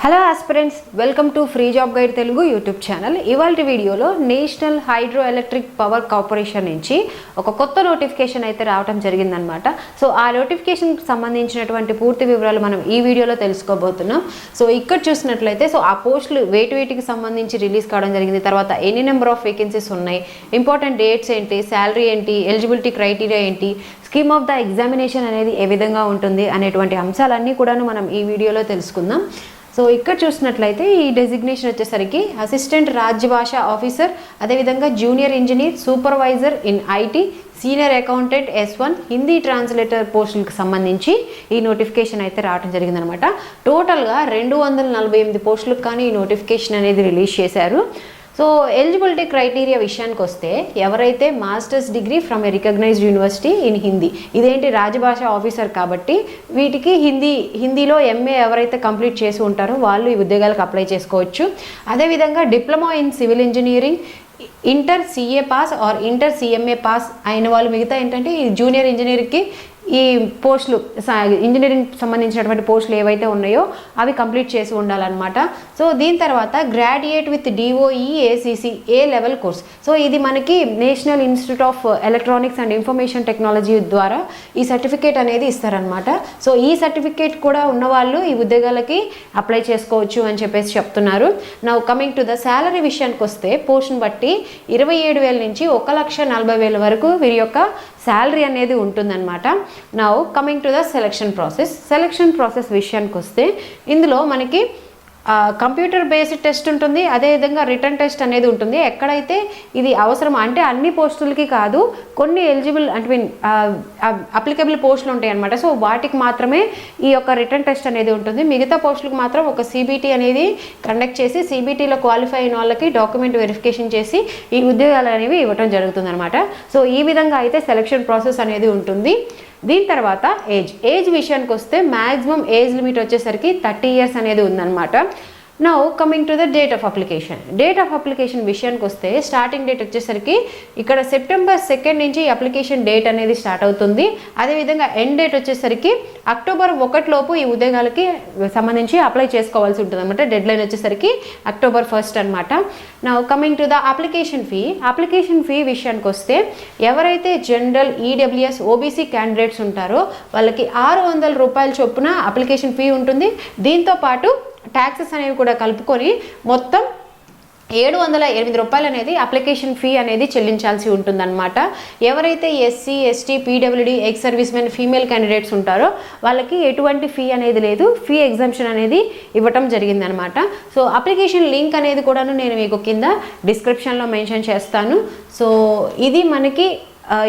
Hello aspirants, welcome to free job guide Telugu YouTube channel. ఇవాళ వీడియోలో national hydro electric power corporation నుంచి ఒక కొత్త నోటిఫికేషన్ అయితే రావడం జరిగిందనమాట. సో ఆ నోటిఫికేషన్కి సంబంధించినటువంటి పూర్తి వివరాలు మనం ఈ వీడియోలో తెలుసుకోబోతున్నాం. సో ఇక్కడ చూసినట్లయితే ఆ పోస్టులు వేటికి సంబంధించి రిలీజ్ కావడం జరిగింది, తర్వాత ఎన్ని నెంబర్ ఆఫ్ వేకెన్సీస్ ఉన్నాయి, ఇంపార్టెంట్ డేట్స్ ఏంటి, శాలరీ ఏంటి, ఎలిజిబిలిటీ క్రైటీరియా ఏంటి, స్కీమ్ ఆఫ్ ద ఎగ్జామినేషన్ అనేది ఏ విధంగా ఉంటుంది అనేటువంటి అంశాలన్నీ కూడాను మనం ఈ వీడియోలో తెలుసుకుందాం. సో ఇక్కడ చూసినట్లయితే ఈ డెసిగ్నేషన్ వచ్చేసరికి అసిస్టెంట్ రాజ్యభాష ఆఫీసర్, అదేవిధంగా junior engineer, supervisor in IT, senior accountant S1 Hindi translator పోస్టులకు సంబంధించి ఈ నోటిఫికేషన్ అయితే రావడం జరిగిందనమాట. టోటల్గా 248 పోస్టులకు కానీ ఈ నోటిఫికేషన్ అనేది రిలీజ్ చేశారు. సో ఎలిజిబిలిటీ క్రైటీరియా విషయానికి వస్తే ఎవరైతే masters degree from a recognised university in Hindi, ఇదేంటి రాజభాష ఆఫీసర్ కాబట్టి వీటికి హిందీలో MA ఎవరైతే కంప్లీట్ చేసి ఉంటారో వాళ్ళు ఈ ఉద్యోగాలకు అప్లై చేసుకోవచ్చు. అదేవిధంగా diploma in civil engineering, inter CA pass or inter CMA pass అయిన వాళ్ళు, మిగతా ఏంటంటే ఈ జూనియర్ ఇంజనీర్కి ఈ పోస్టులు ఇంజనీరింగ్ సంబంధించినటువంటి పోస్టులు ఏవైతే ఉన్నాయో అవి కంప్లీట్ చేసి ఉండాలన్నమాట. సో దీని తర్వాత graduate with DOE ACC A level course. So ఇది మనకి national institute of electronics and information technology ద్వారా ఈ సర్టిఫికేట్ అనేది ఇస్తారనమాట. సో ఈ సర్టిఫికేట్ కూడా ఉన్నవాళ్ళు ఈ ఉద్యోగాలకి అప్లై చేసుకోవచ్చు అని చెప్పేసి చెప్తున్నారు. Now coming to the salary విషయానికి వస్తే పోస్ట్ని బట్టి 27,000 నుంచి 1,40,000 వరకు వీరి యొక్క శాలరీ అనేది ఉంటుందన్నమాట. Now coming to the selection process విషయానికి వస్తే ఇందులో మనకి కంప్యూటర్ బేస్డ్ టెస్ట్ ఉంటుంది, అదేవిధంగా రిటర్న్ టెస్ట్ అనేది ఉంటుంది. ఎక్కడైతే ఇది అవసరం అంటే అన్ని పోస్టులకి కాదు, కొన్ని ఎలిజిబుల్ అంటే అప్లికబుల్ పోస్టులు ఉంటాయి అనమాట. సో వాటికి మాత్రమే ఈ యొక్క రిటర్న్ టెస్ట్ అనేది ఉంటుంది. మిగతా పోస్టులకు మాత్రం ఒక CBT అనేది కండక్ట్ చేసి CBTలో క్వాలిఫై అయిన వాళ్ళకి డాక్యుమెంట్ వెరిఫికేషన్ చేసి ఈ ఉద్యోగాలు అనేవి ఇవ్వడం జరుగుతుంది అనమాట. సో ఈ విధంగా అయితే సెలక్షన్ ప్రాసెస్ అనేది ఉంటుంది. దీని తర్వాత ఏజ్ విషయానికి వస్తే మ్యాక్సిమం ఏజ్ లిమిట్ వచ్చేసరికి 30 ఇయర్స్ అనేది ఉందన్నమాట. Now coming to the date of application విషయానికి వస్తే స్టార్టింగ్ డేట్ వచ్చేసరికి ఇక్కడ September 2 నుంచి అప్లికేషన్ డేట్ అనేది స్టార్ట్ అవుతుంది. అదేవిధంగా ఎండ్ డేట్ వచ్చేసరికి October 1 లోపు ఈ ఉద్యోగాలకి సంబంధించి అప్లై చేసుకోవాల్సి ఉంటుంది అనమాట. డెడ్ లైన్ వచ్చేసరికి October 1 అనమాట. Now coming to the application fee విషయానికి వస్తే ఎవరైతే జనరల్, EWS, OBC క్యాండిడేట్స్ ఉంటారో వాళ్ళకి 600 రూపాయల చొప్పున అప్లికేషన్ ఫీ ఉంటుంది. దీంతో పాటు ట్యాక్సెస్ అనేవి కూడా కలుపుకొని మొత్తం 708 రూపాయలు అనేది అప్లికేషన్ ఫీ అనేది చెల్లించాల్సి ఉంటుందన్నమాట. ఎవరైతే SC, ST, PWD, ex service men, female candidates ఉంటారో వాళ్ళకి ఎటువంటి ఫీ అనేది లేదు, ఫీ ఎగ్జామ్షన్ అనేది ఇవ్వటం జరిగిందనమాట. సో అప్లికేషన్ లింక్ అనేది కూడాను నేను మీకు కింద డిస్క్రిప్షన్లో మెన్షన్ చేస్తాను. సో ఇది మనకి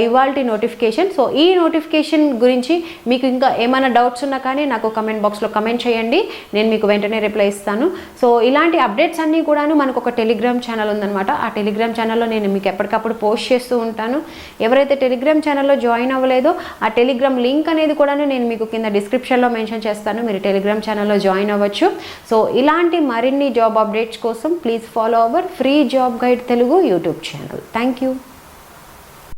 ఇవాల్టి నోటిఫికేషన్. సో ఈ నోటిఫికేషన్ గురించి మీకు ఇంకా ఏమైనా డౌట్స్ ఉన్నా కానీ నాకు కమెంట్ బాక్స్లో కమెంట్ చేయండి, నేను మీకు వెంటనే రిప్లై ఇస్తాను. సో ఇలాంటి అప్డేట్స్ అన్నీ కూడాను మనకు ఒక టెలిగ్రామ్ ఛానల్ ఉందన్నమాట. ఆ టెలిగ్రామ్ ఛానల్లో నేను మీకు ఎప్పటికప్పుడు పోస్ట్ చేస్తూ ఉంటాను. ఎవరైతే టెలిగ్రామ్ ఛానల్లో జాయిన్ అవ్వలేదో ఆ టెలిగ్రామ్ లింక్ అనేది కూడాను నేను మీకు కింద డిస్క్రిప్షన్లో మెన్షన్ చేస్తాను, మీరు టెలిగ్రామ్ ఛానల్లో జాయిన్ అవ్వచ్చు. సో ఇలాంటి మరిన్ని జాబ్ అప్డేట్స్ కోసం please follow our free job guide Telugu YouTube channel. Thank you.